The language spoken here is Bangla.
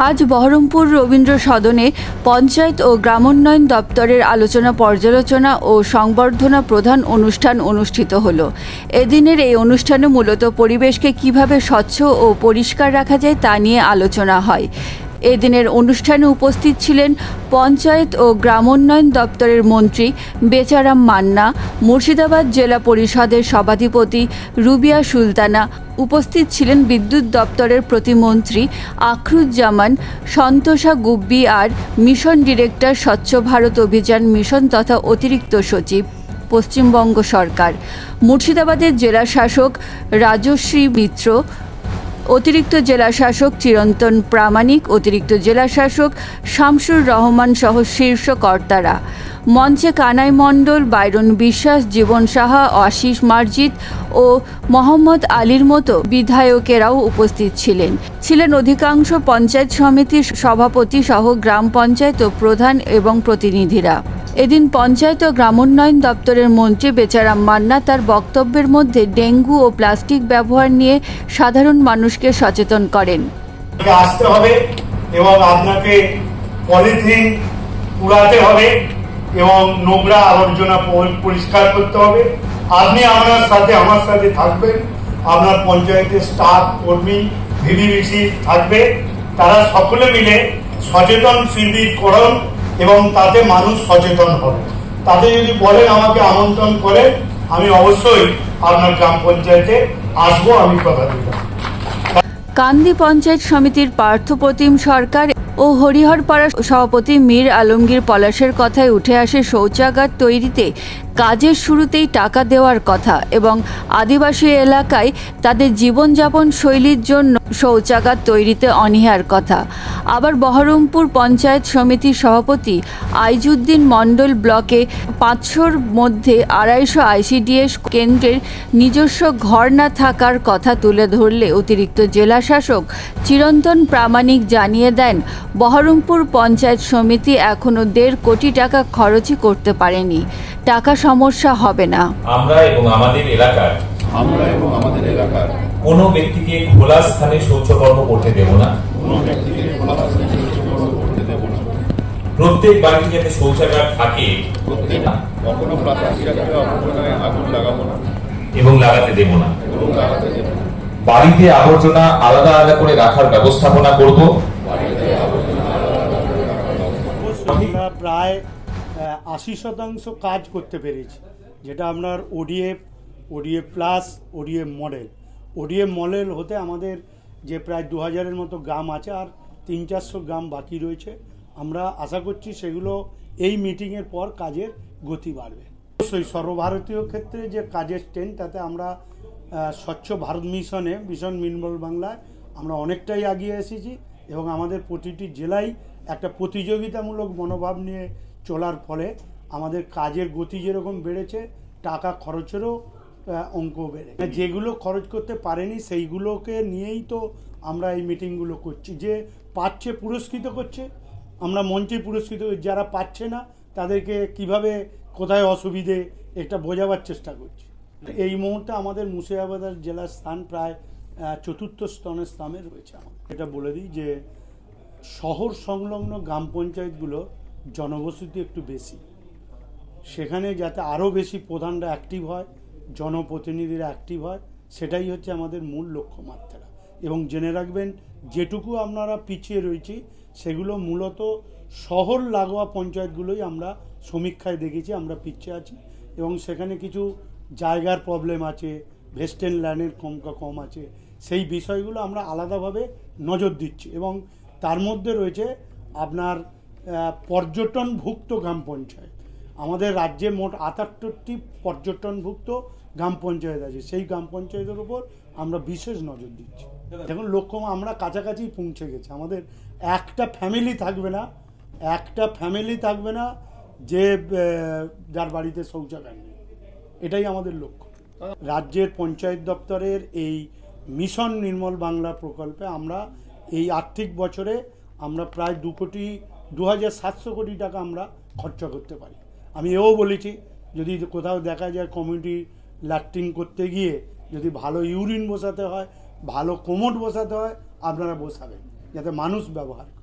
আজ বহরমপুর রবীন্দ্র সদনে পঞ্চায়েত ও গ্রামোন্নয়ন দপ্তরের আলোচনা পর্যালোচনা ও সংবর্ধনা প্রধান অনুষ্ঠান অনুষ্ঠিত হলো। এদিনের এই অনুষ্ঠানে মূলত পরিবেশকে কিভাবে স্বচ্ছ ও পরিষ্কার রাখা যায় তা নিয়ে আলোচনা হয়। এদিনের অনুষ্ঠানে উপস্থিত ছিলেন পঞ্চায়েত ও গ্রামোন্নয়ন দপ্তরের মন্ত্রী বেচারাম মান্না, মুর্শিদাবাদ জেলা পরিষদের সভাধিপতি রুবিয়া সুলতানা, উপস্থিত ছিলেন বিদ্যুৎ দপ্তরের প্রতিমন্ত্রী আখরুজ্জামান, সন্তোষা গুব্বি আর মিশন ডিরেক্টর স্বচ্ছ ভারত অভিযান মিশন তথা অতিরিক্ত সচিব পশ্চিমবঙ্গ সরকার, মুর্শিদাবাদের জেলা শাসক রাজশ্রী মিত্র, অতিরিক্ত জেলা শাসক চিরন্তন প্রামাণিক, অতিরিক্ত জেলা শাসক শামসুর রহমান সহ শীর্ষ কর্তারা। মঞ্চে কানাই মণ্ডল, বাইরন বিশ্বাস, জীবন সাহা, আশিস মার্জিত ও মোহাম্মদ আলীর মতো বিধায়কেরাও উপস্থিত ছিলেন অধিকাংশ পঞ্চায়েত সমিতির সভাপতি সহ গ্রাম পঞ্চায়েত ও প্রধান এবং প্রতিনিধিরা। এদিন পঞ্চায়েত ও গ্রামোন্নয়ন দপ্তরের মন্ত্রী বেচারাম মান্না তার বক্তব্যের মধ্যে ডেঙ্গু ও প্লাস্টিক ব্যবহার নিয়ে সাধারণ মানুষকে সচেতন করেন। আসতে হবে এবং আপনাকে পলিথিন পুরাতে হবে এবং নোংরা আবর্জনা পরিষ্কার করতে হবে। আপনি আমার সাথে থাকবেন, আপনার পঞ্চায়েতের স্টাফ কর্মী ভিডিভিসি থাকবে, তারা সকলে মিলে সচেতন শিবির করুন এবং তাতে মানুষ সচেতন হবে। তাতে যদি বলেন আমাকে আমন্ত্রণ করে, আমি অবশ্যই আপনার গ্রাম পঞ্চায়েতে আসবো, আমি কথা দিলাম। কান্দি পঞ্চায়েত সমিতির পার্থপ্রতিম সরকার ও হরিহরপাড়া সভাপতি মীর আলমগীর পলাশের কথায় উঠে আসে শৌচাগার তৈরিতে কাজের শুরুতেই টাকা দেওয়ার কথা এবং আদিবাসী এলাকায় তাদের জীবনযাপন শৈলীর জন্য শৌচাগার তৈরিতে অনীহার কথা। আবার বহরমপুর পঞ্চায়েত সমিতির সভাপতি আইজুদ্দিন মণ্ডল ব্লকে 500-র মধ্যে 250 আইসিডিএস কেন্দ্রের নিজস্ব ঘর না থাকার কথা তুলে ধরলে অতিরিক্ত জেলা শাসক চিরন্তন প্রামাণিক জানিয়ে দেন, বহরমপুর পঞ্চায়েত সমিতি এখনো 1.5 কোটি টাকা খরচই করতে পারেনি। টাকা সমস্যা হবে না। আমরা এবং আমাদের এলাকার কোনো ব্যক্তিকে খোলা স্থানে শৌচকর্ম করতে দেব না। প্রত্যেক বাড়িতে যাতে শৌচাগার থাকে এবং লাগাতে দেব না। বাড়িতে আবর্জনা আলাদা আলাদা করে রাখার ব্যবস্থাপনা করব। আমরা প্রায় 80% কাজ করতে পেরেছি, যেটা আপনার ওডিএফ প্লাস ওডিএফ মডেল হতে আমাদের যে প্রায় 2000-এর মতো গ্রাম আছে, আর 300-400 গ্রাম বাকি রয়েছে। আমরা আশা করছি সেগুলো এই মিটিংয়ের পর কাজের গতি বাড়বে। অবশ্যই সর্বভারতীয় ক্ষেত্রে যে কাজের ট্রেন্ড, তাতে আমরা স্বচ্ছ ভারত মিশন নির্মল বাংলায় আমরা অনেকটাই এগিয়ে এসেছি এবং আমাদের প্রতিটি জেলায় একটা প্রতিযোগিতামূলক মনোভাব নিয়ে চলার ফলে আমাদের কাজের গতি যেরকম বেড়েছে, টাকা খরচেরও অঙ্ক বেড়ে, যেগুলো খরচ করতে পারেনি সেইগুলোকে নিয়েই তো আমরা এই মিটিংগুলো করছি। যে পাচ্ছে পুরস্কৃত করছে, আমরা মঞ্চে পুরস্কৃত, যারা পাচ্ছে না তাদেরকে কিভাবে কোথায় অসুবিধে এটা বোঝাবার চেষ্টা করছি। এই মুহূর্তে আমাদের মুর্শিদাবাদ জেলার স্থান প্রায় 4র্থ স্থানে রয়েছে। এটা বলে দিই যে শহর সংলগ্ন গ্রাম পঞ্চায়েতগুলো জনবসতি একটু বেশি, সেখানে যাতে আরও বেশি প্রধানরা অ্যাক্টিভ হয়, জনপ্রতিনিধিরা অ্যাক্টিভ হয়, সেটাই হচ্ছে আমাদের মূল লক্ষ্যমাত্রা। এবং জেনে রাখবেন, যেটুকু আপনারা পিছিয়ে রয়েছি সেগুলো মূলত শহর লাগোয়া পঞ্চায়েতগুলোই আমরা সমীক্ষায় দেখেছি আমরা পিছিয়ে আছি এবং সেখানে কিছু জায়গার প্রবলেম আছে, ভেস্টেন ল্যান্ডের কম আছে, সেই বিষয়গুলো আমরা আলাদাভাবে নজর দিচ্ছি। এবং তার মধ্যে রয়েছে আপনার পর্যটনভুক্ত গ্রাম পঞ্চায়েত। আমাদের রাজ্যে মোট 78টি পর্যটনভুক্ত গ্রাম পঞ্চায়েত আছে, সেই গ্রাম পঞ্চায়েতের উপর আমরা বিশেষ নজর দিচ্ছি। দেখুন, লক্ষ্য আমরা কাছাকাছি পৌঁছে গেছি। আমাদের একটা ফ্যামিলি থাকবে না যে যার বাড়িতে শৌচাগার নেই, এটাই আমাদের লক্ষ্য। রাজ্যের পঞ্চায়েত দপ্তরের এই মিশন নির্মল বাংলা প্রকল্পে আমরা এই আর্থিক বছরে আমরা প্রায় 2,700 কোটি টাকা আমরা খরচা করতে পারি। আমি এও বলেছি, যদি কোথাও দেখা যায় কমিউনিটি ল্যাট্রিন করতে গিয়ে যদি ভালো ইউরিন বসাতে হয়, ভালো কোমোড বসাতে হয়, আপনারা বসাবেন। যাতে মানুষ ব্যবহার করে।